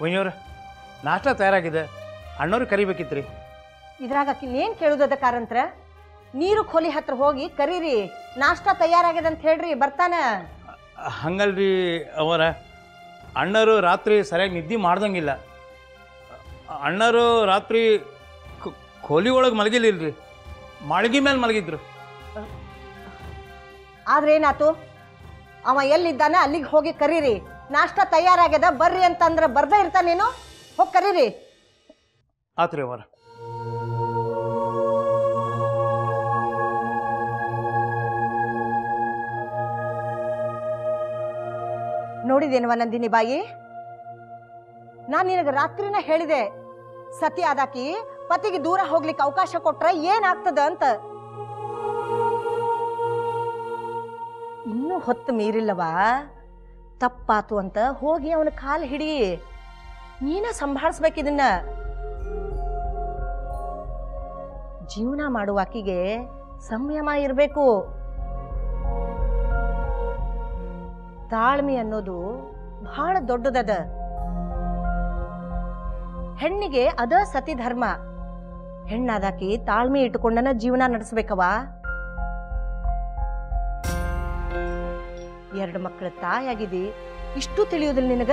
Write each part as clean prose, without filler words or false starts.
ವೈನಿಯವ್ರ ನಾಷ್ಟ ತಯಾರಾಗಿದೆ, ಅಣ್ಣವ್ರು ಕರಿಬೇಕಿತ್ತು ರೀ. ಇದ್ರಾಗ ಇನ್ನೇನು ಕೇಳುದದ ಕಾರಂತ್ರ? ನೀರು ಖೋಲಿ ಹತ್ರ ಹೋಗಿ ಕರೀರಿ, ನಾಷ್ಟ ತಯಾರಾಗ್ಯದ ಅಂತ ಹೇಳ್ರಿ, ಬರ್ತಾನ. ಹಂಗಲ್ರಿ ಅವರ, ಅಣ್ಣರು ರಾತ್ರಿ ಸರಿಯಾಗಿ ನಿದ್ದೆ ಮಾಡ್ದಂಗಿಲ್ಲ. ಅಣ್ಣರು ರಾತ್ರಿ ಖೋಲಿ ಒಳಗೆ ಮಲಗಿಲ್ಲಿಲ್ರಿ, ಮಾಳ್ಗಿ ಮೇಲೆ ಮಲಗಿದ್ರು. ಆದ್ರೆ ಏನಾತು? ಅವ ಎಲ್ಲಿದ್ದಾನ ಅಲ್ಲಿಗೆ ಹೋಗಿ ಕರೀರಿ. ನಾಷ್ಟ ತಯಾರಾಗ್ಯದ ಬರ್ರಿ ಅಂತಂದ್ರೆ ಬರ್ದೇ ಇರ್ತಾನೇನು? ಹೋಗಿ ಕರೀರಿ. ಆತ್ರಿ ಅವರ. ನೋಡಿದೇನವ ನಂದಿನಿ ಬಾಯಿ, ನಾನು ನಿನಗೆ ರಾತ್ರಿನ ಹೇಳಿದೆ, ಸತಿ ಆದಾಕಿ ಪತಿಗೆ ದೂರ ಹೋಗ್ಲಿಕ್ಕೆ ಅವಕಾಶ ಕೊಟ್ರೆ ಏನಾಗ್ತದ ಅಂತ. ಇನ್ನೂ ಹೊತ್ತು ಮೀರಿಲ್ಲವಾ? ತಪ್ಪಾತು ಅಂತ ಹೋಗಿ ಅವನ ಕಾಲು ಹಿಡಿ. ನೀನ ಸಂಭಾಳಿಸ್ಬೇಕಿದನ್ನ. ಜೀವನ ಮಾಡುವಾಕಿಗೆ ಸಂಯಮ ಇರಬೇಕು. ತಾಳ್ಮೆ ಅನ್ನೋದು ಬಹಳ ದೊಡ್ಡದದ. ಹೆಣ್ಣಿಗೆ ಅದ ಸತಿ ಧರ್ಮ. ಹೆಣ್ಣಾದಾಕಿ ತಾಳ್ಮೆ ಇಟ್ಟುಕೊಂಡನ ಜೀವನ ನಡೆಸ್ಬೇಕವ. 2 ಮಕ್ಕಳ ತಾಯಾಗಿದಿ, ಇಷ್ಟು ತಿಳಿಯುವುದಿಲ್ಲ ನಿನಗ?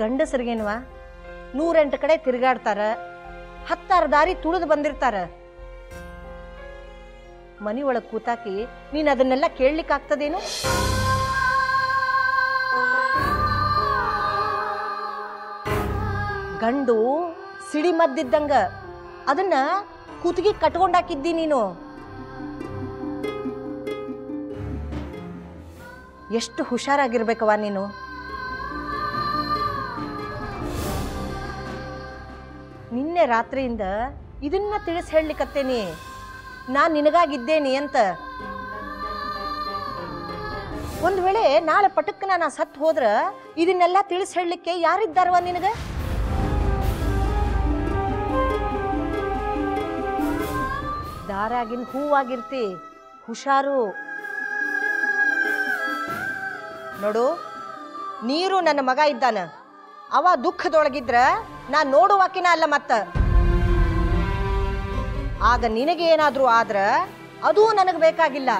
ಗಂಡಸರಿಗೇನುವ 108 ಕಡೆ ತಿರುಗಾಡ್ತಾರ, 10 ದಾರಿ ತುಳಿದು ಬಂದಿರ್ತಾರ. ಮನಿ ಒಳಗ್ ಕೂತಾಕಿ ನೀನ್ ಅದನ್ನೆಲ್ಲ ಕೇಳಲಿಕ್ಕಾಗ್ತದೇನು? ಗಂಡು ಸಿಡಿ ಮದ್ದಿದ್ದಂಗ, ಅದನ್ನ ಕೂತಿಗೆ ಕಟ್ಕೊಂಡಾಕಿದ್ದಿ ನೀನು. ಎಷ್ಟು ಹುಷಾರಾಗಿರ್ಬೇಕವ ನೀನು. ನಿನ್ನೆ ರಾತ್ರಿಯಿಂದ ಇದನ್ನ ತಿಳಿಸ್ ಹೇಳಲಿಕ್ಕತ್ತೇನಿ, ನಾನ್ ನಿನಗಾಗಿದ್ದೇನಿ ಅಂತ. ಒಂದ್ ವೇಳೆ ನಾಳೆ ಪಟಕ್ಕನ ನಾ ಸತ್ ಹೋದ್ರ ಇದನ್ನೆಲ್ಲ ತಿಳಿಸ್ ಹೇಳಲಿಕ್ಕೆ ಯಾರಿದ್ದಾರವ ನಿನಗ? ದಾರಾಗಿನ ಹೂವಾಗಿರ್ತಿ, ಹುಷಾರು. ನೋಡು, ನೀರು ನನ್ನ ಮಗ ಇದ್ದಾನ. ಅವ ದುಃಖದೊಳಗಿದ್ರ ನಾ ನೋಡುವಾಕಿನ ಅಲ್ಲ. ಮತ್ತ ಆಗ ನಿನಗೆ ಏನಾದ್ರೂ ಆದ್ರ ಅದು ನನಗೆ ಬೇಕಾಗಿಲ್ಲ.